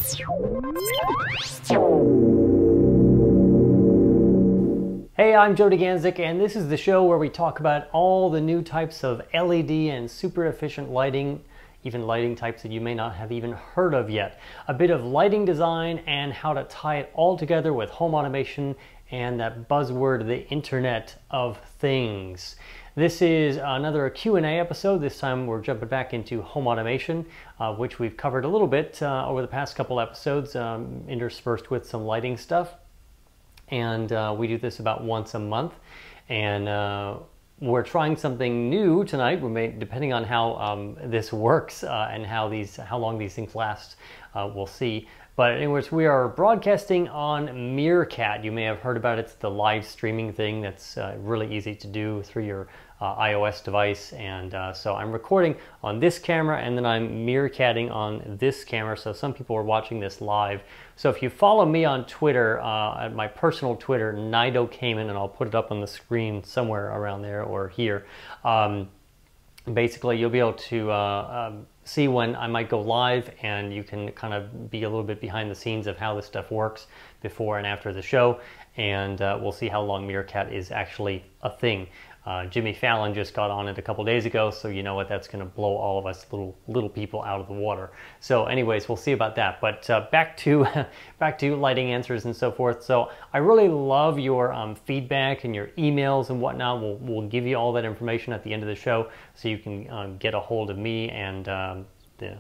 Hey, I'm Joe DeGanzik, and this is the show where we talk about all the new types of LED and super efficient lighting, even lighting types that you may not have even heard of yet. A bit of lighting design and how to tie it all together with home automation and that buzzword, the Internet of Things. This is another Q&A episode. This time we're jumping back into home automation, which we've covered a little bit over the past couple episodes, interspersed with some lighting stuff. And we do this about once a month, and we're trying something new tonight. We may, depending on how this works and how long these things last, we'll see. But anyways, we are broadcasting on Meerkat. You may have heard about it. It's the live streaming thing that's really easy to do through your iOS device. And so I'm recording on this camera, and then I'm Meerkatting on this camera. So some people are watching this live. So if you follow me on Twitter, at my personal Twitter, Nido Cayman, and I'll put it up on the screen somewhere around there or here. Basically, you'll be able to see when I might go live, and you can kind of be a little bit behind the scenes of how this stuff works before and after the show, and we'll see how long Meerkat is actually a thing. Jimmy Fallon just got on it a couple days ago, so you know what, that's going to blow all of us little people out of the water. So anyways, we'll see about that. But back to lighting answers and so forth. So I really love your feedback and your emails and whatnot. We'll give you all that information at the end of the show, so you can get a hold of me and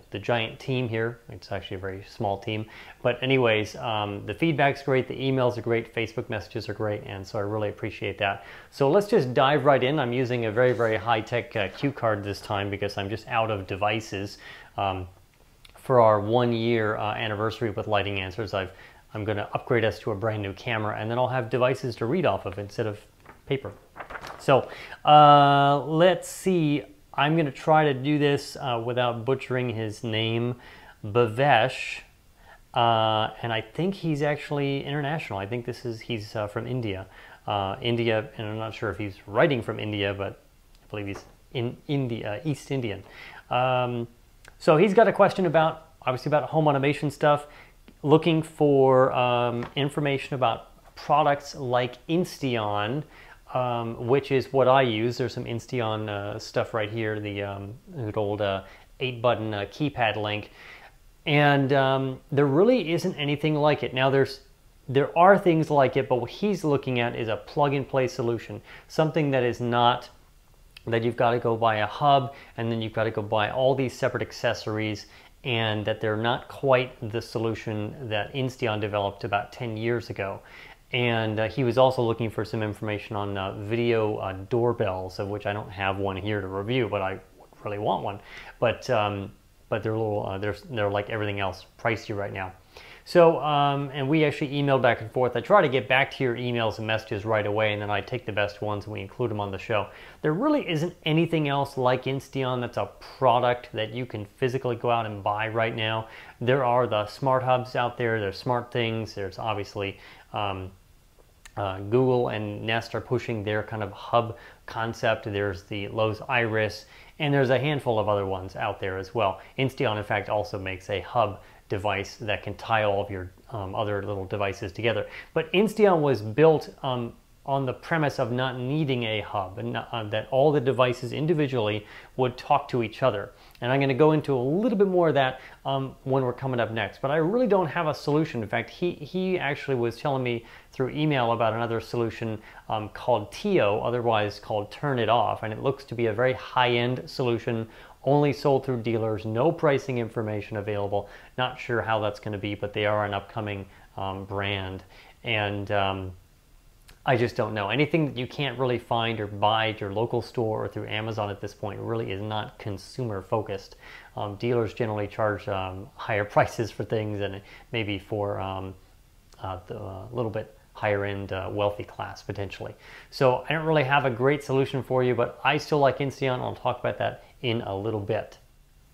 the giant team here. It's actually a very small team, but anyways, the feedback's great, the emails are great, Facebook messages are great, and so I really appreciate that. So let's just dive right in. I'm using a very, very high-tech cue card this time because I'm just out of devices. For our 1-year anniversary with Lighting Answers, I'm going to upgrade us to a brand new camera, and then I'll have devices to read off of instead of paper. So let's see. I'm going to try to do this without butchering his name, Bhavesh, and I think he's actually international. I think he's from India. And I'm not sure if he's writing from India, but I believe he's in India, East Indian. So he's got a question obviously about home automation stuff, looking for information about products like Insteon, which is what I use. There's some Insteon stuff right here, the good old 8-button keypad link, and there really isn't anything like it. Now there are things like it, but what he's looking at is a plug-and-play solution, something that is not that you've got to go buy a hub and then you've got to go buy all these separate accessories, and that they're not quite the solution that Insteon developed about 10 years ago. And he was also looking for some information on video doorbells, of which I don't have one here to review, but I really want one. But they're a little, they're like everything else, pricey right now. So, and we actually emailed back and forth. I try to get back to your emails and messages right away, and then I take the best ones and we include them on the show. There really isn't anything else like Insteon that's a product that you can physically go out and buy right now. There are the smart hubs out there, there's smart things, there's obviously Google and Nest are pushing their kind of hub concept. There's the Lowe's Iris, and there's a handful of other ones out there as well. Insteon, in fact, also makes a hub device that can tie all of your other little devices together. But Insteon was built on the premise of not needing a hub, and that all the devices individually would talk to each other. And I'm going to go into a little bit more of that when we're coming up next. But I really don't have a solution. In fact, he actually was telling me through email about another solution called TIO, otherwise called Turn It Off. And it looks to be a very high-end solution, only sold through dealers, no pricing information available. Not sure how that's going to be, but they are an upcoming brand. And I just don't know. Anything that you can't really find or buy at your local store or through Amazon at this point really is not consumer focused. Dealers generally charge higher prices for things, and maybe for the little bit higher end wealthy class potentially. So I don't really have a great solution for you, but I still like Insteon. I'll talk about that in a little bit.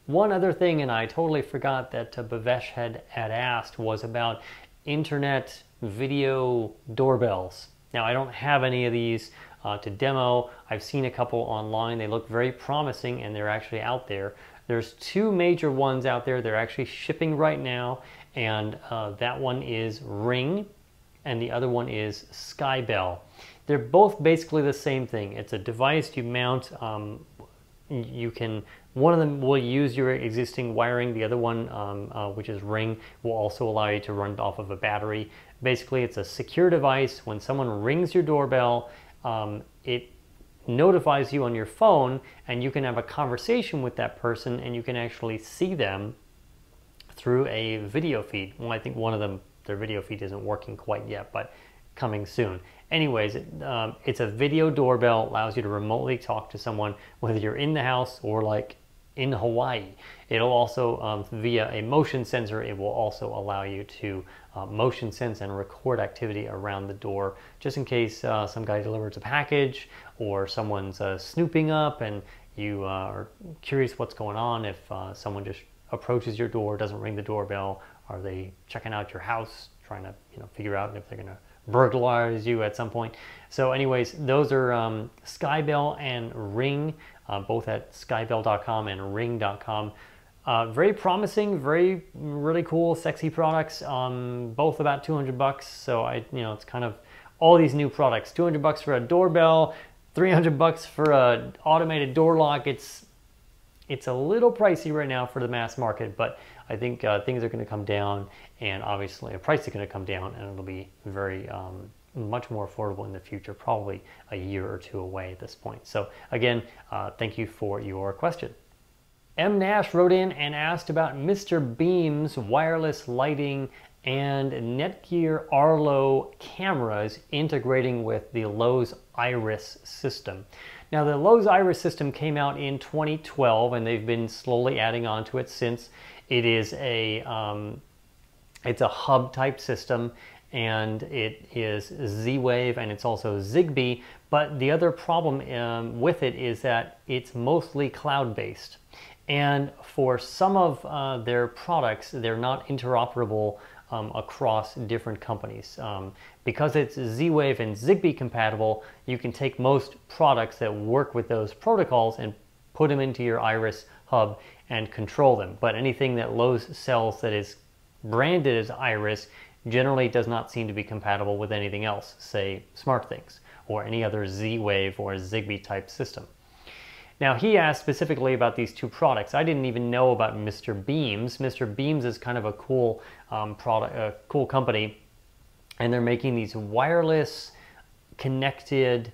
One other thing, and I totally forgot that Bhavesh had asked, was about internet video doorbells. Now, I don't have any of these to demo. I've seen a couple online. They look very promising, and they're actually out there. There's two major ones out there. They're actually shipping right now, and that one is Ring, and the other one is Skybell. They're both basically the same thing. It's a device you mount. You can, one of them will use your existing wiring. The other one, which is Ring, will also allow you to run it off of a battery. Basically, it's a secure device. When someone rings your doorbell, it notifies you on your phone, and you can have a conversation with that person, and you can actually see them through a video feed. Well, I think one of them, their video feed isn't working quite yet, but coming soon. Anyways, it's a video doorbell, allows you to remotely talk to someone, whether you're in the house or like in Hawaii. It'll also, via a motion sensor, it will also allow you to motion sense and record activity around the door, just in case some guy delivers a package or someone's snooping up and you are curious what's going on. If someone just approaches your door, doesn't ring the doorbell, are they checking out your house, trying to figure out if they're going to burglarize you at some point. So anyways, those are Skybell and Ring, both at skybell.com and ring.com. Very promising, really cool, sexy products. Both about 200 bucks. So it's kind of all these new products. 200 bucks for a doorbell, 300 bucks for a automated door lock. It's a little pricey right now for the mass market, but I think things are going to come down, and obviously the price is going to come down, and it'll be very much more affordable in the future, probably a year or two away at this point. So again, thank you for your question. M. Nash wrote in and asked about Mr. Beam's wireless lighting and Netgear Arlo cameras integrating with the Lowe's Iris system. Now, the Lowe's Iris system came out in 2012, and they've been slowly adding on to it since. It is it's a hub type system, and it is Z-Wave, and it's also Zigbee. But the other problem with it is that it's mostly cloud-based. And for some of their products, they're not interoperable across different companies. Because it's Z-Wave and Zigbee compatible, you can take most products that work with those protocols and put them into your Iris hub and control them. But anything that Lowe's sells that is branded as Iris generally does not seem to be compatible with anything else, say SmartThings or any other Z-Wave or Zigbee type system. Now, he asked specifically about these two products. I didn't even know about Mr. Beams. Mr. Beams is kind of a cool cool company, and they're making these wireless connected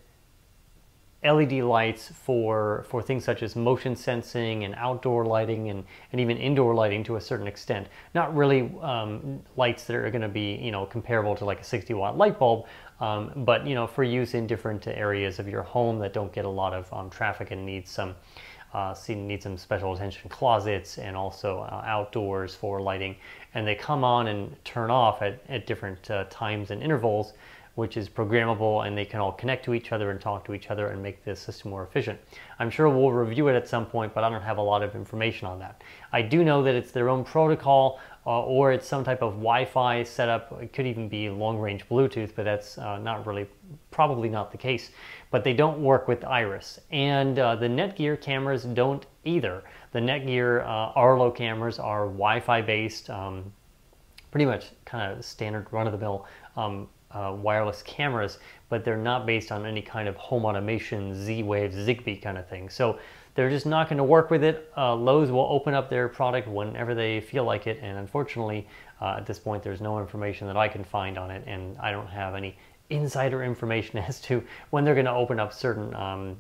LED lights for things such as motion sensing and outdoor lighting and even indoor lighting to a certain extent. Not really lights that are going to be comparable to like a 60-watt light bulb, but for use in different areas of your home that don't get a lot of traffic and need some special attention, closets and also outdoors for lighting. And they come on and turn off at different times and intervals, which is programmable, and they can all connect to each other and talk to each other and make the system more efficient. I'm sure we'll review it at some point, but I don't have a lot of information on that. I do know that it's their own protocol, or it's some type of Wi-Fi setup. It could even be long-range Bluetooth, but that's probably not the case. But they don't work with Iris. And the Netgear cameras don't either. The Netgear Arlo cameras are Wi-Fi based, pretty much kind of standard run-of-the-mill wireless cameras, but they're not based on any kind of home automation, Z-Wave, Zigbee kind of thing. So they're just not going to work with it. Lowe's will open up their product whenever they feel like it, and unfortunately, at this point, there's no information that I can find on it, and I don't have any insider information as to when they're going to open up certain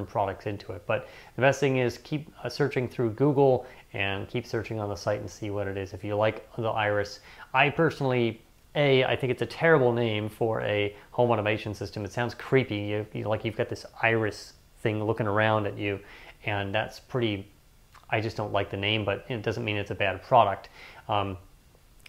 products into it. But the best thing is keep searching through Google and keep searching on the site and see what it is. If you like the Iris, I personally, I think it's a terrible name for a home automation system. It sounds creepy. Like you've got this Iris thing looking around at you, and that's pretty, I just don't like the name, but it doesn't mean it's a bad product.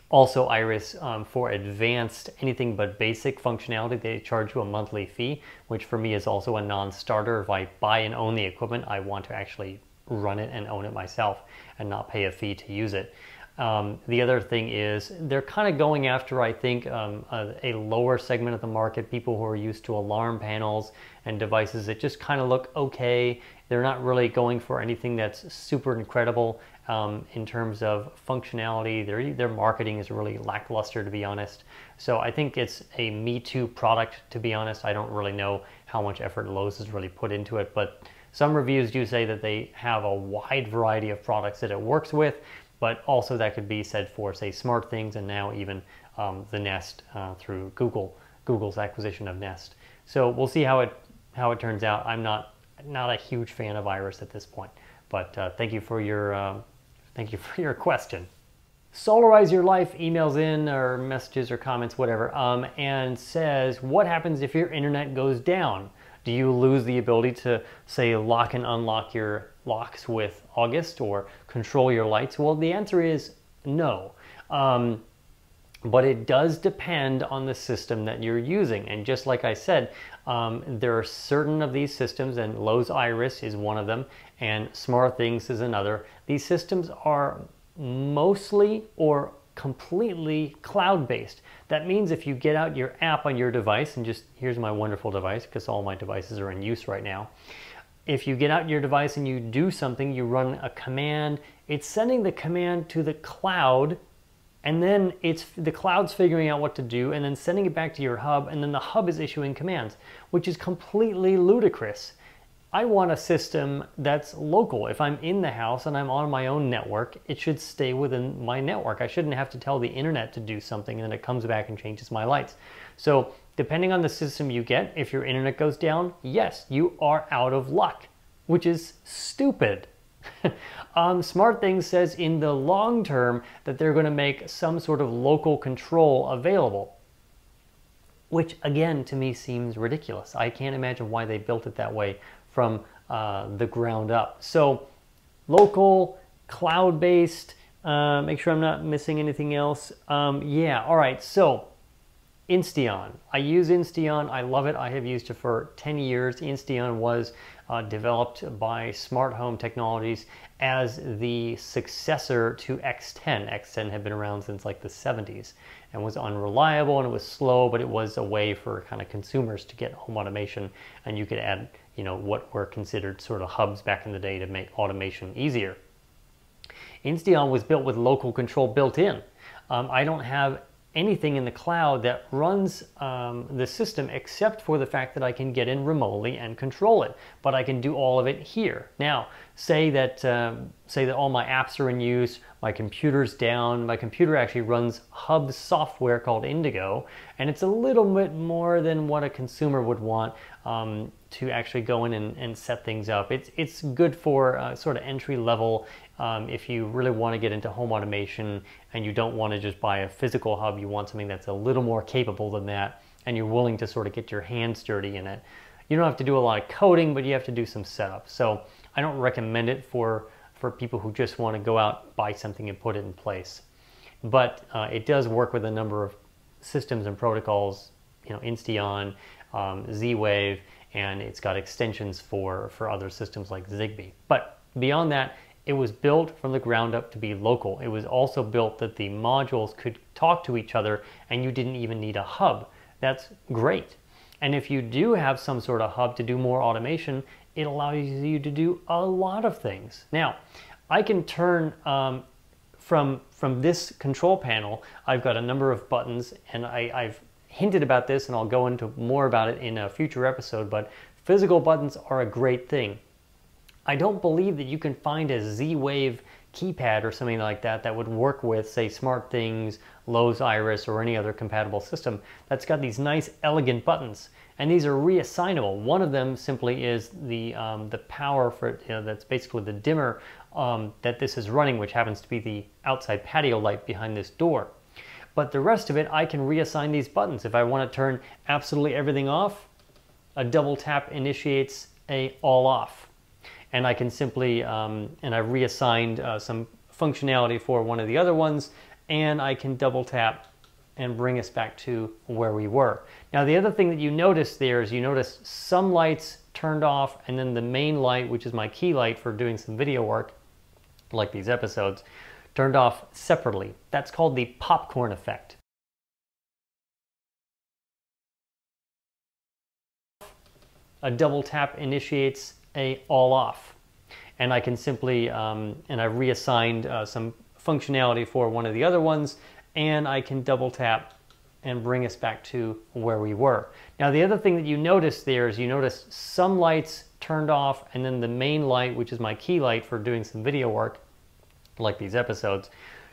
Also, Iris, for advanced, anything but basic functionality, they charge you a monthly fee, which for me is also a non-starter. If I buy and own the equipment, I want to actually run it and own it myself and not pay a fee to use it. The other thing is they're kind of going after, I think, a lower segment of the market, people who are used to alarm panels and devices that just kind of look okay They're not really going for anything that's super incredible in terms of functionality. Their marketing is really lackluster, to be honest. So I think it's a Me Too product, to be honest. I don't really know how much effort Lowe's has really put into it, but some reviews do say that they have a wide variety of products that it works with, but also that could be said for, say, SmartThings, and now even the Nest through Google's acquisition of Nest. So we'll see how it turns out. I'm not a huge fan of Iris at this point, but thank you for your question. Solarize Your Life emails in, or messages or comments, whatever, and says, what happens if your internet goes down? Do you lose the ability to, say, lock and unlock your locks with August or control your lights? Well, the answer is no. But it does depend on the system that you're using. And just like I said, there are certain of these systems, and Lowe's Iris is one of them, and SmartThings is another. These systems are mostly or completely cloud-based. That means if you get out your app on your device, and just here's my wonderful device because all my devices are in use right now. If you get out your device and you do something, you run a command, it's sending the command to the cloud, and then the cloud's figuring out what to do and then sending it back to your hub, and then the hub is issuing commands, which is completely ludicrous. I want a system that's local. If I'm in the house and I'm on my own network, it should stay within my network. I shouldn't have to tell the internet to do something and then it comes back and changes my lights. So depending on the system you get, if your internet goes down, yes, you are out of luck, which is stupid. SmartThings says in the long term that they're going to make some sort of local control available, which again to me seems ridiculous. I can't imagine why they built it that way from the ground up. So local, cloud-based, make sure I'm not missing anything else. Yeah, all right, so Insteon. I use Insteon, I love it. I have used it for 10 years. Insteon was developed by Smart Home Technologies as the successor to X10. X10 had been around since like the 70s and was unreliable and it was slow, but it was a way for kind of consumers to get home automation, and you could add, you know, what were considered sort of hubs back in the day to make automation easier. Insteon was built with local control built in. I don't have anything in the cloud that runs the system except for the fact that I can get in remotely and control it, but I can do all of it here. Now, say that all my apps are in use, my computer's down. My computer actually runs hub software called Indigo, and it's a little bit more than what a consumer would want to actually go in and set things up. It's good for sort of entry level. If you really want to get into home automation and you don't want to just buy a physical hub, you want something that's a little more capable than that, and you're willing to sort of get your hands dirty in it. You don't have to do a lot of coding, but you have to do some setup. So I don't recommend it for people who just want to go out, buy something and put it in place. But it does work with a number of systems and protocols, you know, Insteon, Z-Wave, and it's got extensions for other systems like Zigbee. But beyond that, it was built from the ground up to be local. It was also built that the modules could talk to each other and you didn't even need a hub. That's great. And if you do have some sort of hub to do more automation, it allows you to do a lot of things. Now, I can turn from this control panel, I've got a number of buttons, and I've hinted about this and I'll go into more about it in a future episode, but physical buttons are a great thing. I don't believe that you can find a Z-Wave keypad or something like that that would work with, say, SmartThings, Lowe's Iris, or any other compatible system that's got these nice, elegant buttons. And these are reassignable. One of them simply is the power for, you know, that's basically the dimmer that this is running, which happens to be the outside patio light behind this door. But the rest of it, I can reassign these buttons. If I want to turn absolutely everything off, a double tap initiates a all off. And I can simply, and I've reassigned some functionality for one of the other ones, and I can double tap and bring us back to where we were. Now, the other thing that you notice there is you notice some lights turned off, and then the main light, which is my key light for doing some video work, like these episodes, turned off separately. That's called the popcorn effect. A double tap initiates a all off. And I can simply, and I've reassigned some functionality for one of the other ones, and I can double tap and bring us back to where we were. Now the other thing that you notice there is you notice some lights turned off, and then the main light, which is my key light for doing some video work, like these episodes,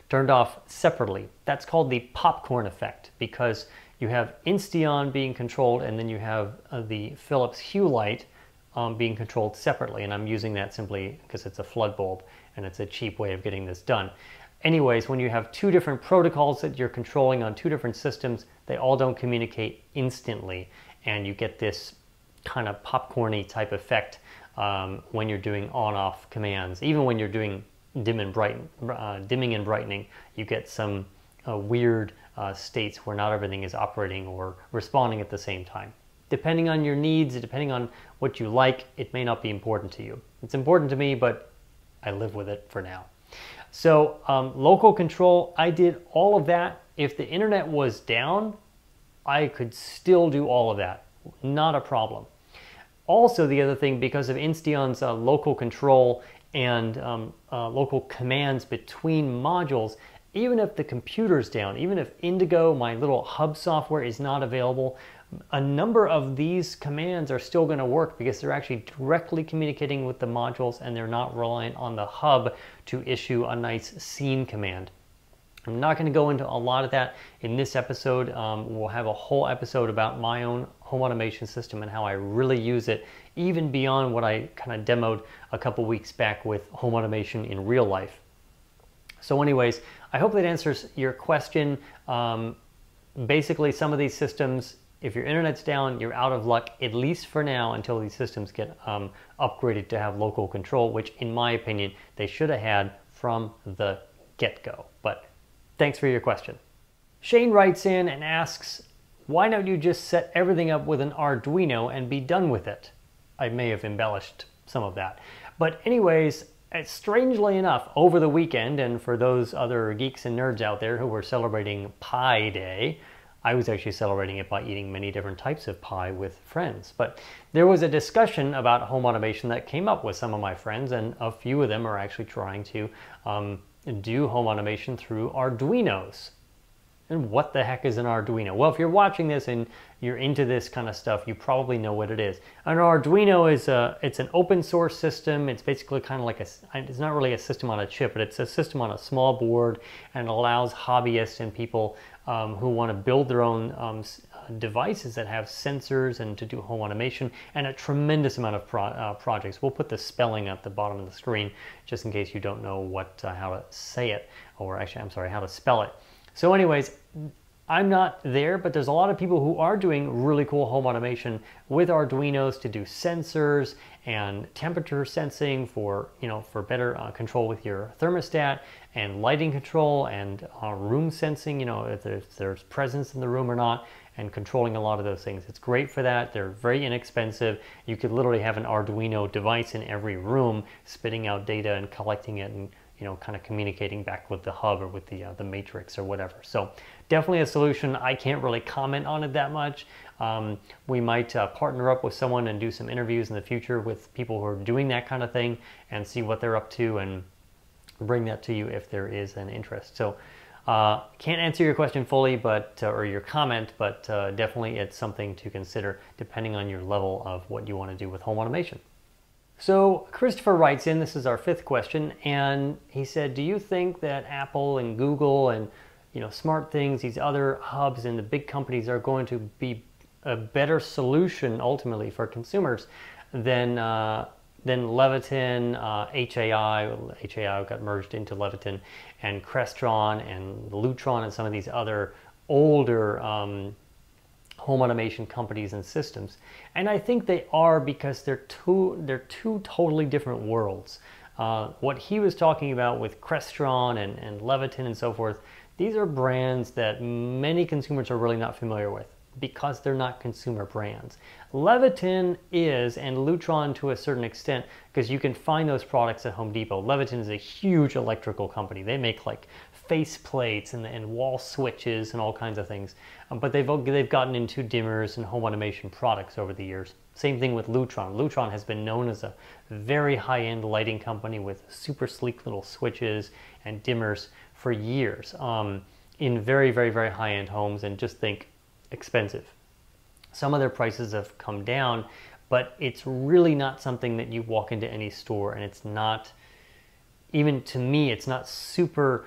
turned off separately. That's called the popcorn effect, because you have Insteon being controlled and then you have the Philips Hue light being controlled separately, and I'm using that simply because it's a flood bulb and it's a cheap way of getting this done. Anyways, when you have two different protocols that you're controlling on two different systems, they all don't communicate instantly, and you get this kind of popcorny type effect when you're doing on-off commands. Even when you're doing dimming and brightening, you get some weird states where not everything is operating or responding at the same time. Depending on your needs, depending on what you like, it may not be important to you. It's important to me, but I live with it for now. So local control, I did all of that. If the internet was down, I could still do all of that. Not a problem. Also, the other thing, because of Insteon's local control and local commands between modules, even if the computer's down, even if Indigo, my little hub software, is not available, a number of these commands are still going to work because they're actually directly communicating with the modules and they're not reliant on the hub to issue a nice scene command. I'm not going to go into a lot of that in this episode. We'll have a whole episode about my own home automation system and how I really use it, even beyond what I kind of demoed a couple weeks back with home automation in real life. So anyways, I hope that answers your question. Basically, some of these systems, if your internet's down, you're out of luck, at least for now, until these systems get upgraded to have local control, which in my opinion, they should have had from the get-go. But thanks for your question. Shane writes in and asks, why don't you just set everything up with an Arduino and be done with it? I may have embellished some of that. But anyways, strangely enough, over the weekend, and for those other geeks and nerds out there who were celebrating Pi Day, I was actually celebrating it by eating many different types of pie with friends. But there was a discussion about home automation that came up with some of my friends, and a few of them are actually trying to do home automation through Arduinos. And what the heck is an Arduino? Well, if you're watching this and you're into this kind of stuff, you probably know what it is. An Arduino is it's an open source system. It's basically kind of like it's not really a system on a chip, but it's a system on a small board, and it allows hobbyists and people who want to build their own devices that have sensors and to do home automation, and a tremendous amount of projects. We'll put the spelling at the bottom of the screen just in case you don't know how to say it, or actually, I'm sorry, how to spell it. So anyways, I'm not there, but there's a lot of people who are doing really cool home automation with Arduinos to do sensors and temperature sensing for better control with your thermostat, and lighting control, and room sensing, if there's presence in the room or not, and controlling a lot of those things. It's great for that. They're very inexpensive. You could literally have an Arduino device in every room spitting out data and collecting it, and kind of communicating back with the hub or with the matrix or whatever. So definitely a solution. I can't really comment on it that much. We might partner up with someone and do some interviews in the future with people who are doing that kind of thing and see what they're up to and bring that to you if there is an interest. So can't answer your question fully, or your comment, but definitely it's something to consider depending on your level of what you want to do with home automation. So Christopher writes in, this is our 5th question, and he said, do you think that Apple and Google and SmartThings, these other hubs and the big companies are going to be a better solution ultimately for consumers than Leviton, HAI got merged into Leviton, and Crestron and Lutron and some of these other older home automation companies and systems? And I think they are, because they're two totally different worlds. What he was talking about with Crestron and Leviton and so forth, these are brands that many consumers are really not familiar with because they're not consumer brands. Leviton is, and Lutron to a certain extent, because you can find those products at Home Depot. Leviton is a huge electrical company. They make like face plates and wall switches and all kinds of things. But they've gotten into dimmers and home automation products over the years. Same thing with Lutron. Lutron has been known as a very high-end lighting company with super sleek little switches and dimmers for years in very, very, very high-end homes, and just think expensive. Some of their prices have come down, but it's really not something that you walk into any store, and it's not, even to me, it's not super,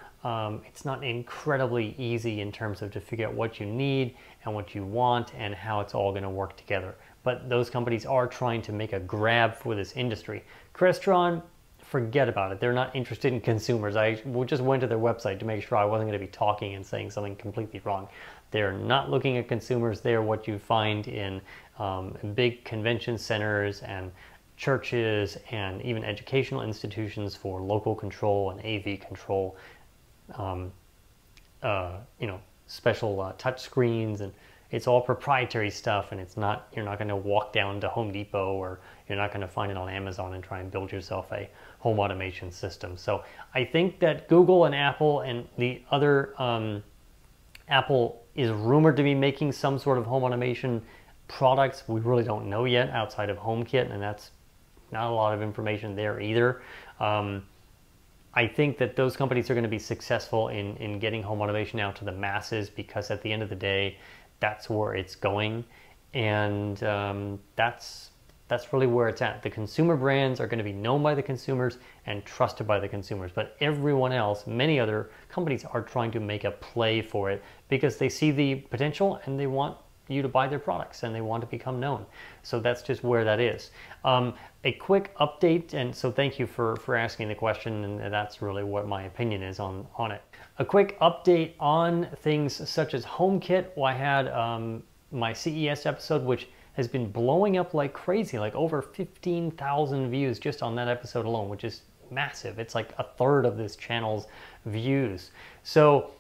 it's not incredibly easy in terms of to figure out what you need and what you want and how it's all going to work together. But those companies are trying to make a grab for this industry. Crestron, forget about it. They're not interested in consumers. I just went to their website to make sure I wasn't going to be talking and saying something completely wrong. They're not looking at consumers. They're what you find in big convention centers and churches and even educational institutions for local control and AV control, special touch screens, and it's all proprietary stuff, and it's not, you're not going to walk down to Home Depot, or you're not going to find it on Amazon and try and build yourself a home automation system. So I think that Google and Apple and the other, Apple is rumored to be making some sort of home automation products. We really don't know yet outside of HomeKit, and that's not a lot of information there either. I think that those companies are going to be successful in getting home automation out to the masses, because at the end of the day, that's where it's going, and that's really where it's at. The consumer brands are going to be known by the consumers and trusted by the consumers, but everyone else, many other companies, are trying to make a play for it because they see the potential and they want you to buy their products and they want to become known. So that's just where that is. A quick update, and so thank you for asking the question, and that's really what my opinion is on it. A quick update on things such as HomeKit. Well, I had my CES episode, which has been blowing up like crazy, like over 15,000 views just on that episode alone, which is massive. It's like a third of this channel's views. So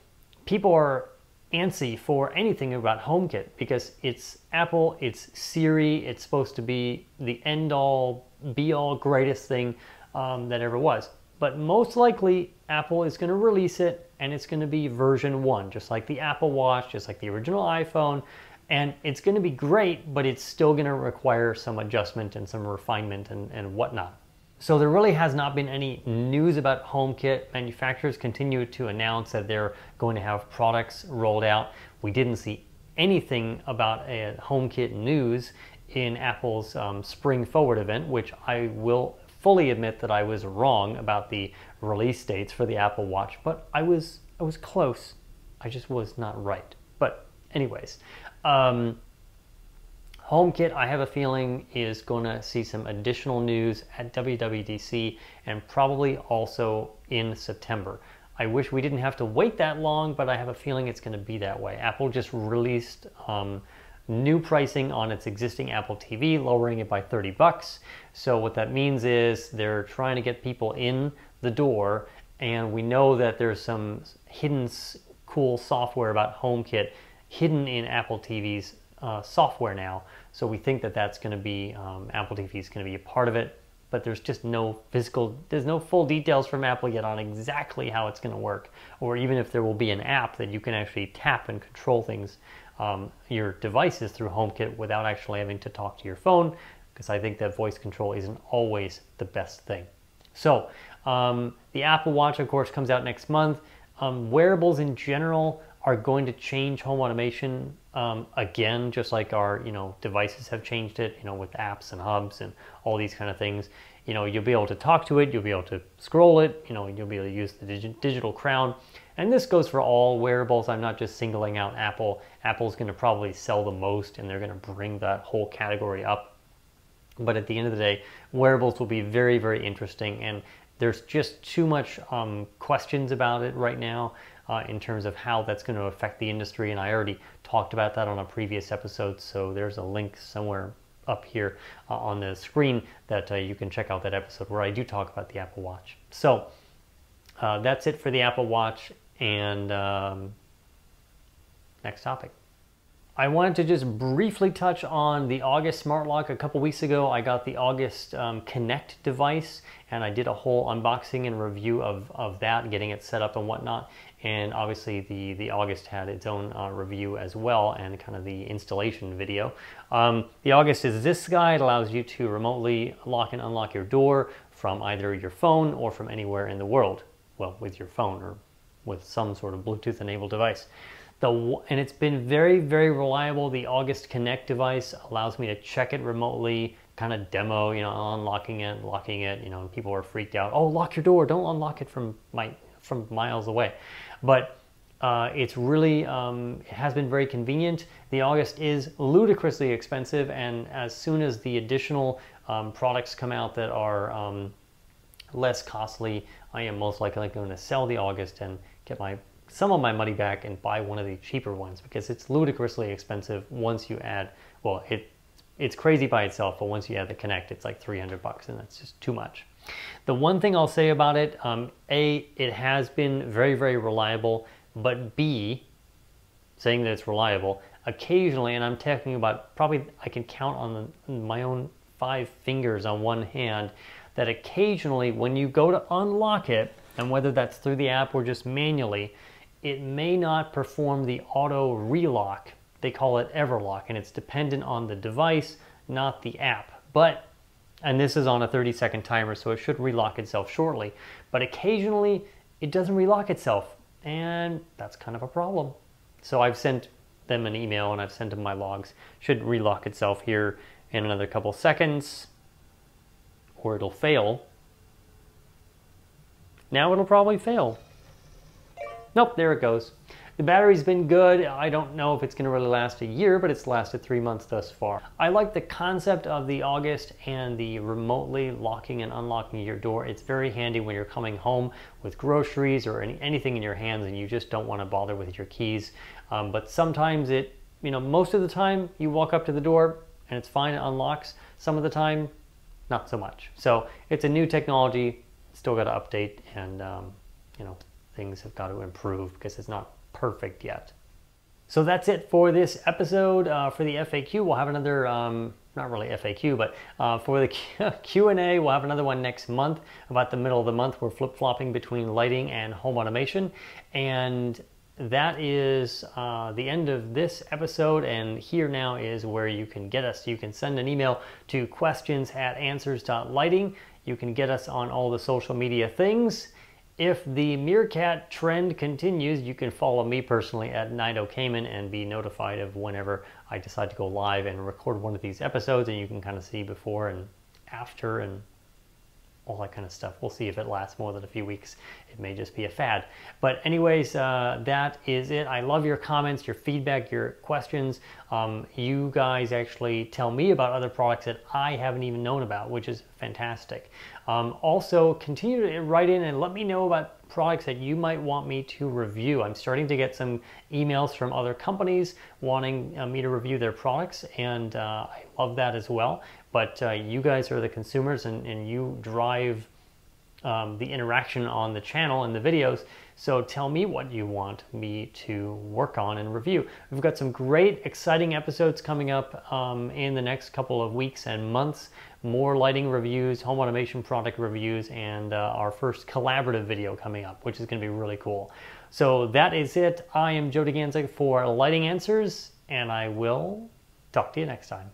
people are antsy for anything about HomeKit because it's Apple, it's Siri, it's supposed to be the end-all, be-all, greatest thing that ever was. But most likely, Apple is going to release it, and it's going to be version 1, just like the Apple Watch, just like the original iPhone, and it's going to be great, but it's still going to require some adjustment and some refinement and whatnot. So there really has not been any news about HomeKit. Manufacturers continue to announce that they're going to have products rolled out. We didn't see anything about a HomeKit news in Apple's Spring Forward event, which I will fully admit that I was wrong about the release dates for the Apple Watch, but I was close. I just was not right. But anyways, HomeKit, I have a feeling, is going to see some additional news at WWDC and probably also in September. I wish we didn't have to wait that long, but I have a feeling it's going to be that way. Apple just released new pricing on its existing Apple TV, lowering it by $30. So what that means is they're trying to get people in the door, and we know that there's some hidden cool software about HomeKit hidden in Apple TV's software now. So we think that that's going to be, Apple TV is going to be a part of it, but there's just no there's no full details from Apple yet on exactly how it's going to work, or even if there will be an app that you can actually tap and control things, your devices through HomeKit without actually having to talk to your phone, because I think that voice control isn't always the best thing. So the Apple Watch, of course, comes out next month. Wearables in general are going to change home automation again, just like our devices have changed it, with apps and hubs and all these kind of things. You'll be able to talk to it, you'll be able to scroll it, you'll be able to use the digital crown. And this goes for all wearables. I'm not just singling out Apple. Apple's going to probably sell the most, and they're going to bring that whole category up. But at the end of the day, wearables will be very, very interesting, and there's just too much questions about it right now in terms of how that's going to affect the industry, and I already talked about that on a previous episode, so there's a link somewhere up here on the screen that you can check out that episode where I do talk about the Apple Watch. So that's it for the Apple Watch, and next topic. I wanted to just briefly touch on the August smart lock. A couple weeks ago, I got the August Connect device, and I did a whole unboxing and review of that, getting it set up and whatnot. and obviously the August had its own review as well, and kind of the installation video. The August is this guy. It allows you to remotely lock and unlock your door from either your phone or from anywhere in the world. Well, with your phone or with some sort of Bluetooth enabled device. And it's been very, very reliable. The August Connect device allows me to check it remotely, kind of demo, unlocking it, locking it, and people are freaked out. Oh, lock your door, don't unlock it from miles away. But it's really, it has been very convenient. The August is ludicrously expensive, and as soon as the additional products come out that are less costly, I am most likely going to sell the August and get some of my money back and buy one of the cheaper ones, because it's ludicrously expensive once you add, well, it's crazy by itself, but once you add the Connect, it's like $300, and that's just too much. The one thing I'll say about it, A, it has been very, very reliable, but B, saying that it's reliable, occasionally, and I'm talking about probably I can count on my own 5 fingers on one hand, that occasionally when you go to unlock it, and whether that's through the app or just manually, it may not perform the auto relock. They call it Everlock, and it's dependent on the device, not the app. And this is on a 30-second timer, so it should relock itself shortly. But occasionally, it doesn't relock itself, and that's kind of a problem. So I've sent them an email, and I've sent them my logs. Should relock itself here in another couple seconds, or it'll fail. Now it'll probably fail. Nope, there it goes. The battery's been good. I don't know if it's going to really last a year, but it's lasted 3 months thus far. I like the concept of the August and the remotely locking and unlocking your door. It's very handy when you're coming home with groceries or anything in your hands and you just don't want to bother with your keys. But sometimes most of the time you walk up to the door and it's fine, it unlocks. Some of the time, not so much. So it's a new technology, still got to update, and things have got to improve because it's not perfect yet. So that's it for this episode. For the FAQ, we'll have another, not really FAQ, but for the Q&A, we'll have another one next month. About the middle of the month, we're flip-flopping between lighting and home automation. And that is the end of this episode, and here now is where you can get us. You can send an email to questions@answers.lighting. You can get us on all the social media things. If the Meerkat trend continues, you can follow me personally at NidoCayman and be notified of whenever I decide to go live and record one of these episodes, and you can kind of see before and after and all that kind of stuff. We'll see if it lasts more than a few weeks. It may just be a fad. But anyways, that is it. I love your comments, your feedback, your questions. You guys actually tell me about other products that I haven't even known about, which is fantastic. Also, continue to write in and let me know about products that you might want me to review. I'm starting to get some emails from other companies wanting me to review their products, and I love that as well. But you guys are the consumers, and you drive the interaction on the channel and the videos. So tell me what you want me to work on and review. We've got some great, exciting episodes coming up in the next couple of weeks and months. More lighting reviews, home automation product reviews, and our first collaborative video coming up, which is going to be really cool. So that is it. I am Joe DeGanzik for Lighting Answers, and I will talk to you next time.